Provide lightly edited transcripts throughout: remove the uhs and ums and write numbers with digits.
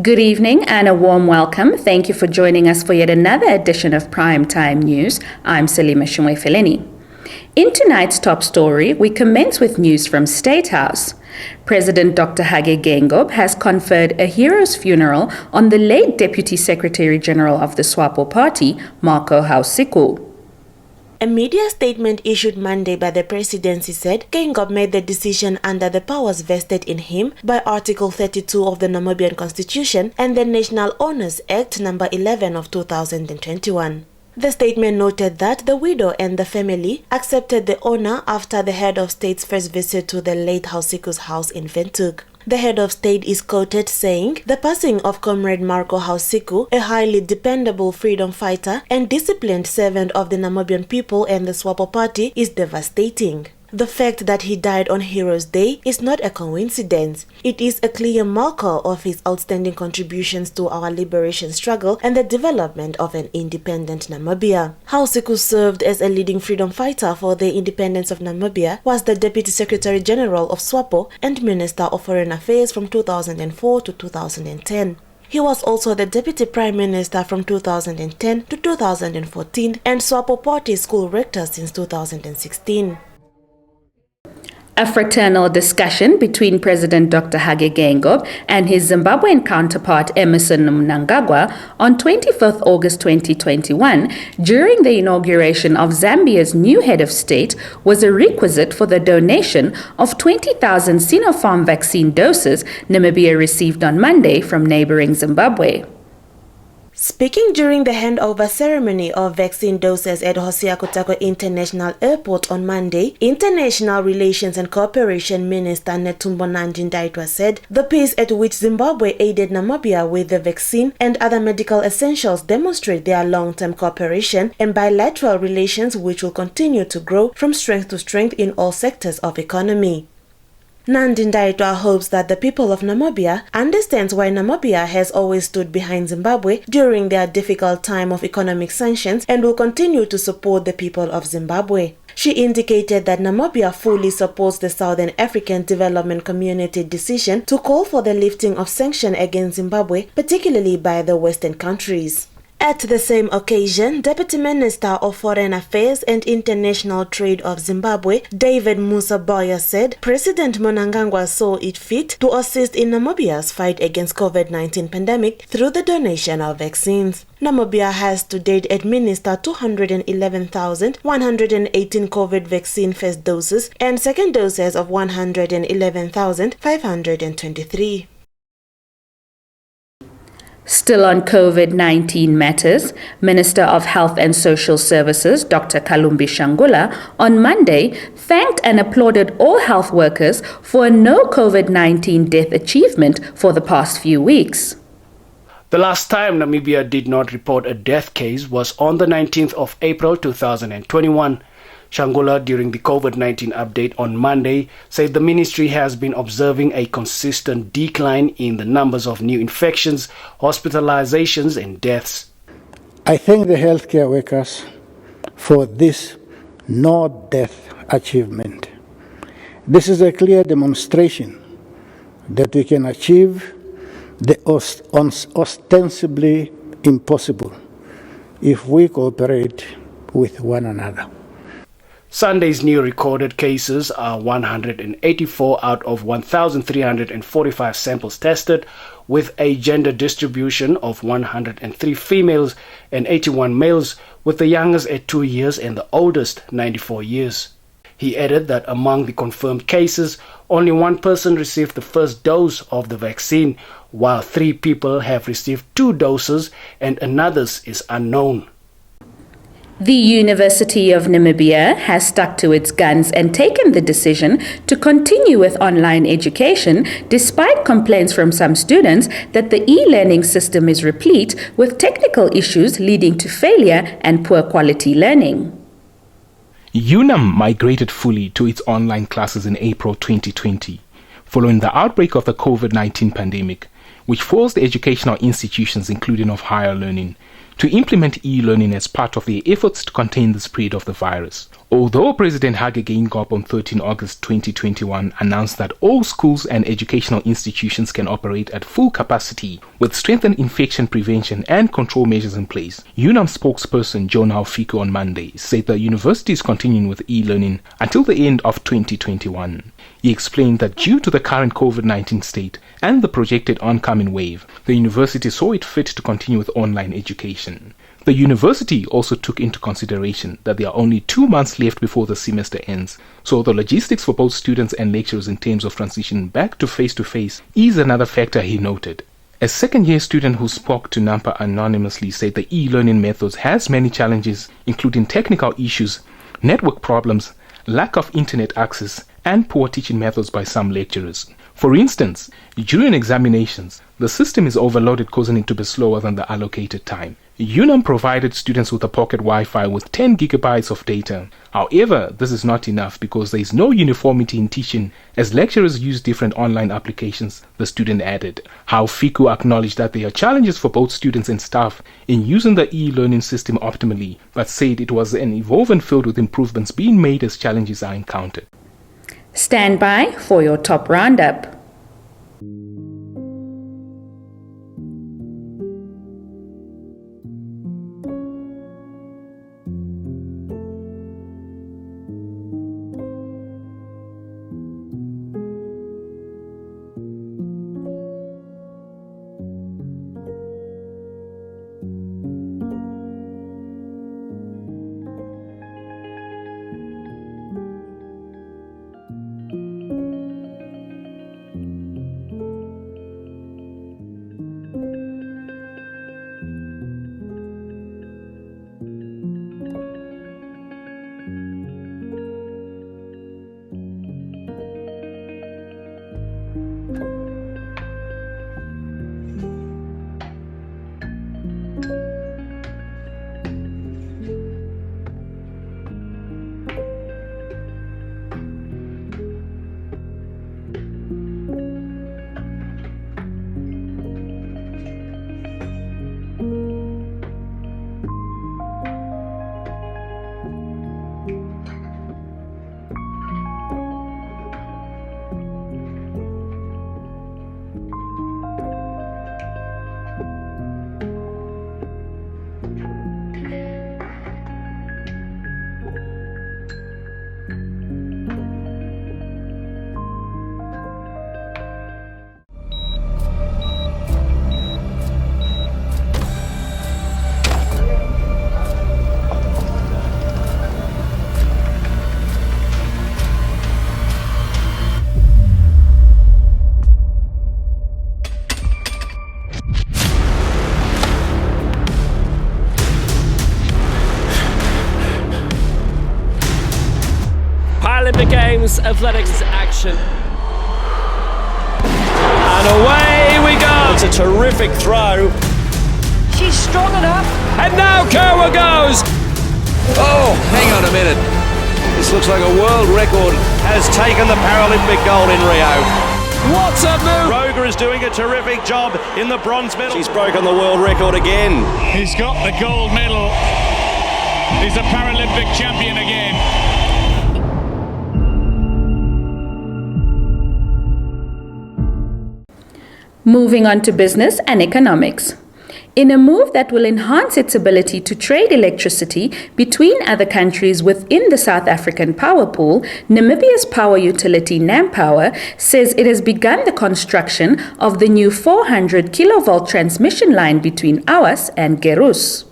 Good evening and a warm welcome. Thank you for joining us for yet another edition of Prime Time News. I'm Salima Shumwe-Feleni. In tonight's top story, we commence with news from State House. President Dr. Hage Geingob has conferred a hero's funeral on the late Deputy Secretary General of the SWAPO Party, Marco Hausicku. A media statement issued Monday by the presidency said Geingob made the decision under the powers vested in him by Article 32 of the Namibian Constitution and the National Honours Act No. 11 of 2021. The statement noted that the widow and the family accepted the honour after the head of state's first visit to the late Hausicku's house in Windhoek. The head of state is quoted saying, "The passing of Comrade Marco Hausicku, a highly dependable freedom fighter and disciplined servant of the Namibian people and the SWAPO Party, is devastating. The fact that he died on Heroes Day is not a coincidence. It is a clear marker of his outstanding contributions to our liberation struggle and the development of an independent Namibia." Hausicku served as a leading freedom fighter for the independence of Namibia, was the Deputy Secretary General of SWAPO and Minister of Foreign Affairs from 2004 to 2010. He was also the Deputy Prime Minister from 2010 to 2014 and SWAPO Party School Rector since 2016. A fraternal discussion between President Dr. Hage Geingob and his Zimbabwean counterpart Emmerson Mnangagwa on 25th August 2021 during the inauguration of Zambia's new head of state was a requisite for the donation of 20,000 Sinopharm vaccine doses Namibia received on Monday from neighboring Zimbabwe. Speaking during the handover ceremony of vaccine doses at Hosea Kutako International Airport on Monday, International Relations and Cooperation Minister Netumbo Nandi-Ndaitwah said the pace at which Zimbabwe aided Namibia with the vaccine and other medical essentials demonstrate their long-term cooperation and bilateral relations which will continue to grow from strength to strength in all sectors of economy. Nandi-Ndaitwah hopes that the people of Namibia understands why Namibia has always stood behind Zimbabwe during their difficult time of economic sanctions and will continue to support the people of Zimbabwe. She indicated that Namibia fully supports the Southern African Development Community decision to call for the lifting of sanctions against Zimbabwe, particularly by the Western countries. At the same occasion, Deputy Minister of Foreign Affairs and International Trade of Zimbabwe, David Musaboya, said President Mnangagwa saw it fit to assist in Namibia's fight against COVID-19 pandemic through the donation of vaccines. Namibia has to date administered 211,118 COVID vaccine first doses and second doses of 111,523. Still on COVID-19 matters, Minister of Health and Social Services, Dr. Kalumbi Shangula, on Monday thanked and applauded all health workers for a no COVID-19 death achievement for the past few weeks. The last time Namibia did not report a death case was on the 19th of April 2021. Shangula, during the COVID-19 update on Monday, said the ministry has been observing a consistent decline in the numbers of new infections, hospitalizations and deaths. I thank the healthcare workers for this no-death achievement. This is a clear demonstration that we can achieve the ostensibly impossible if we cooperate with one another. Sunday's new recorded cases are 184 out of 1,345 samples tested, with a gender distribution of 103 females and 81 males, with the youngest at 2 years and the oldest 94 years. He added that among the confirmed cases, only one person received the first dose of the vaccine, while 3 people have received 2 doses and another's is unknown. The University of Namibia has stuck to its guns and taken the decision to continue with online education despite complaints from some students that the e-learning system is replete with technical issues leading to failure and poor quality learning. UNAM migrated fully to its online classes in April 2020, following the outbreak of the COVID-19 pandemic, which forced the educational institutions, including of higher learning, to implement e-learning as part of their efforts to contain the spread of the virus. Although President Hage Geingob on 13 August 2021 announced that all schools and educational institutions can operate at full capacity with strengthened infection prevention and control measures in place, UNAM spokesperson Jonah Fiku on Monday said the university is continuing with e-learning until the end of 2021. He explained that due to the current COVID-19 state and the projected oncoming wave, the university saw it fit to continue with online education. The university also took into consideration that there are only 2 months left before the semester ends, so the logistics for both students and lecturers in terms of transition back to face-to-face is another factor, he noted. A second-year student who spoke to Nampa anonymously said the e-learning methods has many challenges, including technical issues, network problems, lack of internet access, and poor teaching methods by some lecturers. For instance, during examinations, the system is overloaded, causing it to be slower than the allocated time. UNAM provided students with a pocket Wi-Fi with 10 gigabytes of data. However, this is not enough because there is no uniformity in teaching as lecturers use different online applications, the student added. Fiku acknowledged that there are challenges for both students and staff in using the e-learning system optimally, but said it was an evolving field with improvements being made as challenges are encountered. Stand by for your top roundup. Paralympic Games athletics action. And away we go. It's a terrific throw. She's strong enough. And now Kerwa goes. Oh, hang on a minute. This looks like a world record. Has taken the Paralympic gold in Rio. What a move. Roger is doing a terrific job in the bronze medal. She's broken the world record again. He's got the gold medal. He's a Paralympic champion again. Moving on to business and economics. In a move that will enhance its ability to trade electricity between other countries within the South African power pool, Namibia's power utility Nampower says it has begun the construction of the new 400 kilovolt transmission line between Awas and Gerus.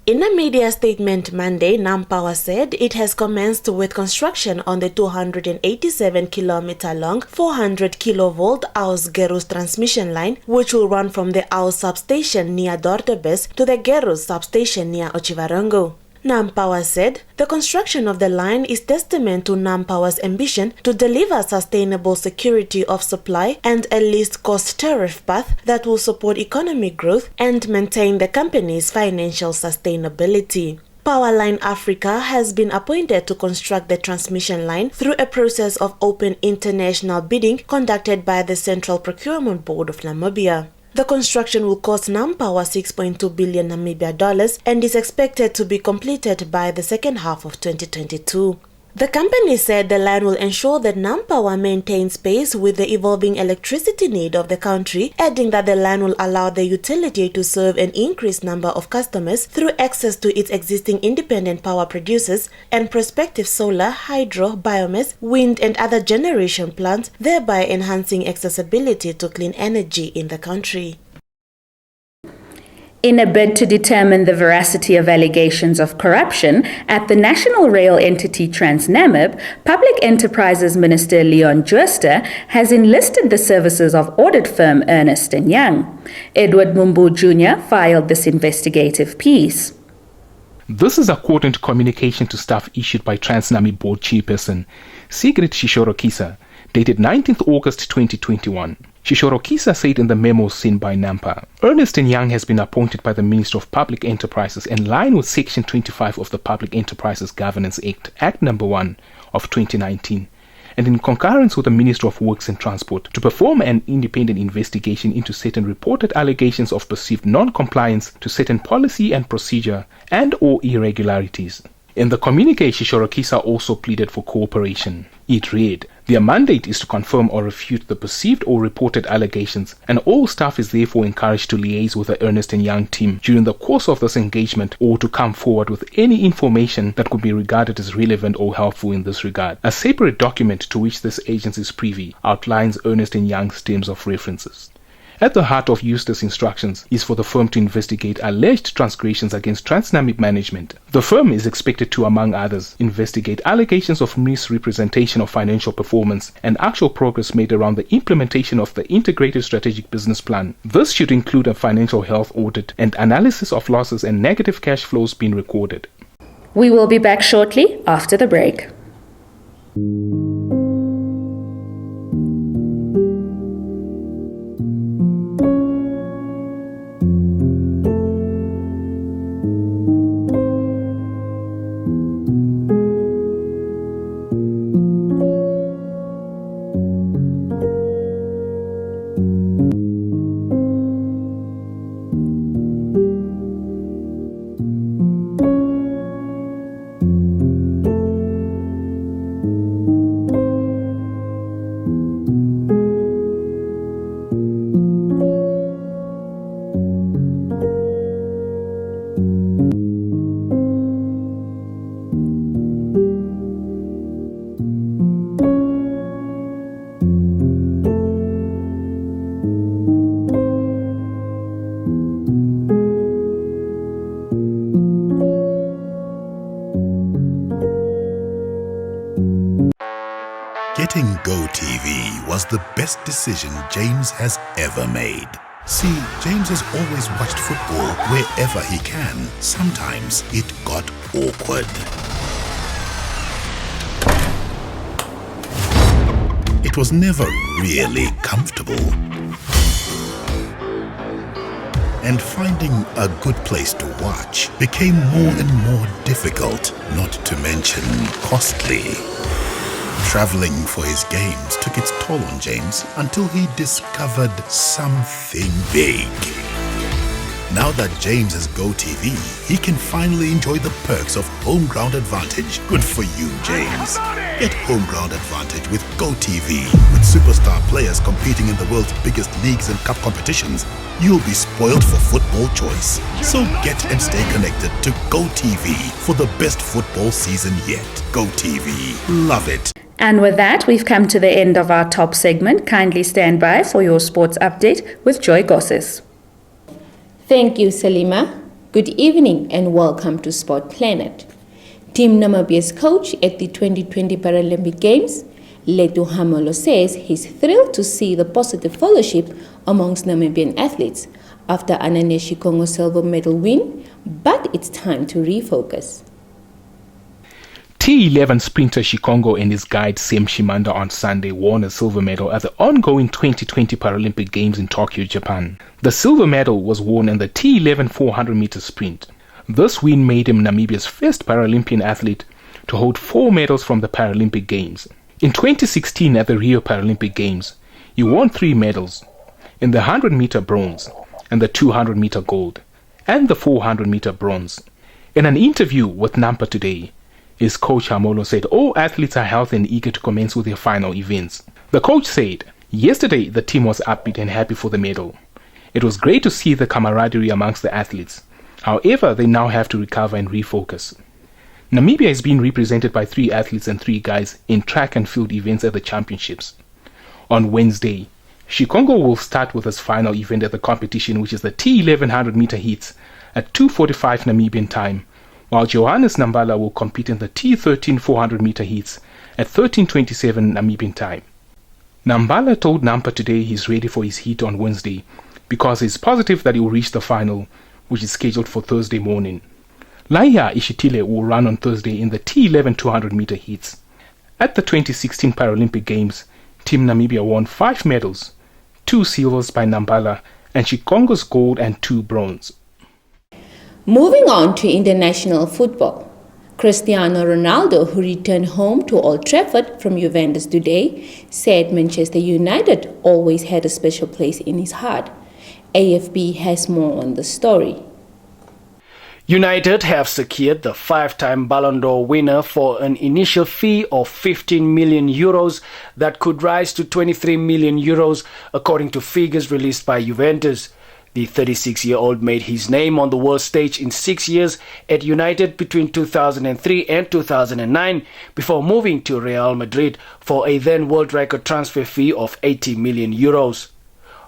In a media statement Monday, Nampower said it has commenced with construction on the 287-kilometer-long 400 kilovolt Awas-Gerus transmission line, which will run from the Awas substation near Dortebes to the Gerus substation near Otjiwarongo. Nampower said the construction of the line is testament to Nampower's ambition to deliver sustainable security of supply and a least cost tariff path that will support economic growth and maintain the company's financial sustainability. Powerline Africa has been appointed to construct the transmission line through a process of open international bidding conducted by the Central Procurement Board of Namibia. The construction will cost Nampower 6.2 billion Namibia dollars and is expected to be completed by the second half of 2022. The company said the line will ensure that Nampower maintains pace with the evolving electricity need of the country, adding that the line will allow the utility to serve an increased number of customers through access to its existing independent power producers and prospective solar, hydro, biomass, wind and other generation plants, thereby enhancing accessibility to clean energy in the country. In a bid to determine the veracity of allegations of corruption at the national rail entity Transnamib, Public Enterprises Minister Leon Jooste has enlisted the services of audit firm Ernst & Young. Edward Mumbu Jr. filed this investigative piece. This is according to communication to staff issued by Transnamib Board Chairperson Sigrid Shishorokisa, dated 19th August 2021. Shishorokisa said in the memo sent by NAMPA, Ernst & Young has been appointed by the Minister of Public Enterprises in line with Section 25 of the Public Enterprises Governance Act, Act No. 1 of 2019, and in concurrence with the Minister of Works and Transport to perform an independent investigation into certain reported allegations of perceived non-compliance to certain policy and procedure and or irregularities. In the communique, Shishorokisa also pleaded for cooperation. It read, their mandate is to confirm or refute the perceived or reported allegations, and all staff is therefore encouraged to liaise with the Ernst & Young team during the course of this engagement or to come forward with any information that could be regarded as relevant or helpful in this regard. A separate document to which this agency is privy outlines Ernst & Young's terms of references. At the heart of Eustace's instructions is for the firm to investigate alleged transgressions against Transnamib management. The firm is expected to, among others, investigate allegations of misrepresentation of financial performance and actual progress made around the implementation of the Integrated Strategic Business Plan. This should include a financial health audit and analysis of losses and negative cash flows being recorded. We will be back shortly after the break. Getting GoTV was the best decision James has ever made. See, James has always watched football wherever he can. Sometimes it got awkward. It was never really comfortable. And finding a good place to watch became more and more difficult, not to mention costly. Traveling for his games took its toll on James until he discovered something big. Now that James has GoTV, he can finally enjoy the perks of home ground advantage. Good for you, James. Get home ground advantage with GoTV. With superstar players competing in the world's biggest leagues and cup competitions, you'll be spoiled for football choice. So get and stay connected to GoTV for the best football season yet. GoTV. Love it. And with that, we've come to the end of our top segment. Kindly stand by for your sports update with Joy Gosses. Thank you, Salima. Good evening and welcome to Sport Planet. Team Namibia's coach at the 2020 Paralympic Games, Letu Hamolo, says he's thrilled to see the positive fellowship amongst Namibian athletes after Anane Shikongo's silver medal win, but it's time to refocus. T11 sprinter Shikongo and his guide Sem Shimanda on Sunday won a silver medal at the ongoing 2020 Paralympic Games in Tokyo, Japan. The silver medal was won in the T11 400-meter sprint. This win made him Namibia's first Paralympian athlete to hold 4 medals from the Paralympic Games. In 2016 at the Rio Paralympic Games, he won 3 medals. in the 100-meter bronze and the 200-meter gold and the 400-meter bronze. In an interview with Nampa Today, his coach Hamolo said all athletes are healthy and eager to commence with their final events. The coach said, yesterday the team was upbeat and happy for the medal. It was great to see the camaraderie amongst the athletes. However, they now have to recover and refocus. Namibia is being represented by 3 athletes and 3 guys in track and field events at the championships. On Wednesday, Shikongo will start with his final event at the competition, which is the T1100 meter heats at 2:45 Namibian time, while Johannes Nambala will compete in the T13 400 meter heats at 13:27 Namibian time. Nambala told Nampa Today he's ready for his heat on Wednesday because he's positive that he will reach the final, which is scheduled for Thursday morning. Laiya Ishitile will run on Thursday in the T11 200 meter heats. At the 2016 Paralympic Games, Team Namibia won 5 medals, 2 silvers by Nambala and Shikongo's gold and 2 bronze. Moving on to international football. Cristiano Ronaldo, who returned home to Old Trafford from Juventus today, said Manchester United always had a special place in his heart. AFB has more on the story. United have secured the 5-time Ballon d'Or winner for an initial fee of 15 million euros that could rise to 23 million euros according to figures released by Juventus. The 36-year-old made his name on the world stage in 6 years at United between 2003 and 2009 before moving to Real Madrid for a then world record transfer fee of 80 million euros.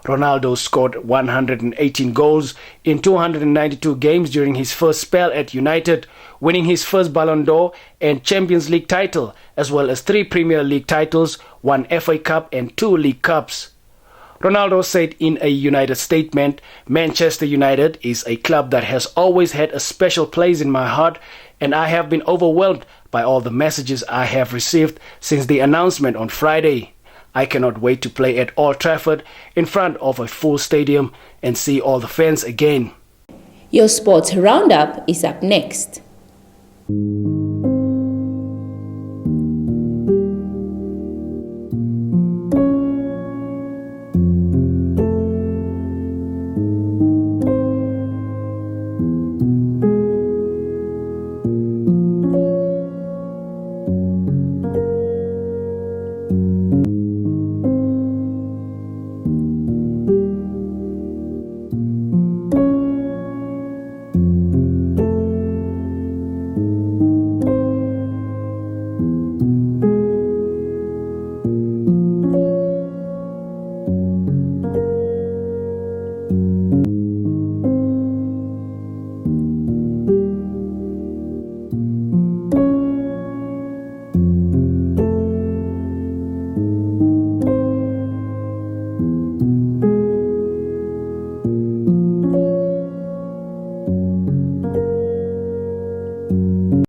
Ronaldo scored 118 goals in 292 games during his first spell at United, winning his first Ballon d'Or and Champions League title, as well as 3 Premier League titles, 1 FA Cup and 2 League Cups. Ronaldo said in a United statement, "Manchester United is a club that has always had a special place in my heart, and I have been overwhelmed by all the messages I have received since the announcement on Friday. I cannot wait to play at Old Trafford in front of a full stadium and see all the fans again." Your sports roundup is up next.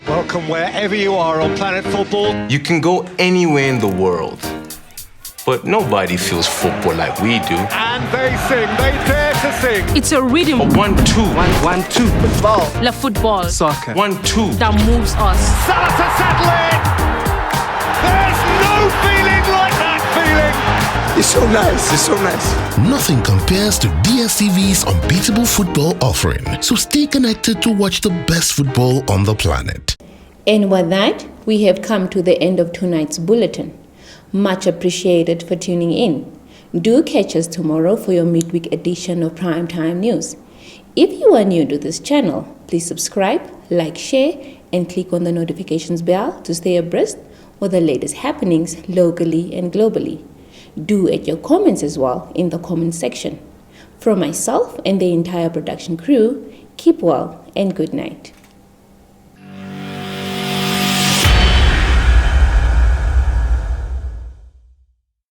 Welcome wherever you are on Planet Football. You can go anywhere in the world, but nobody feels football like we do. And they sing, they dare to sing. It's a rhythm. 1-2. 1-2. Football. La football. Soccer. 1-2. That moves us. Salah to settle it. There's no feeling like that feeling. It's so nice. It's so nice. Nothing compares to DSTV's unbeatable football offering. So stay connected to watch the best football on the planet. And with that, we have come to the end of tonight's bulletin. Much appreciated for tuning in. Do catch us tomorrow for your midweek edition of Primetime News. If you are new to this channel, please subscribe, like, share, and click on the notifications bell to stay abreast of the latest happenings locally and globally. Do add your comments as well in the comment section. From myself and the entire production crew, keep well and good night.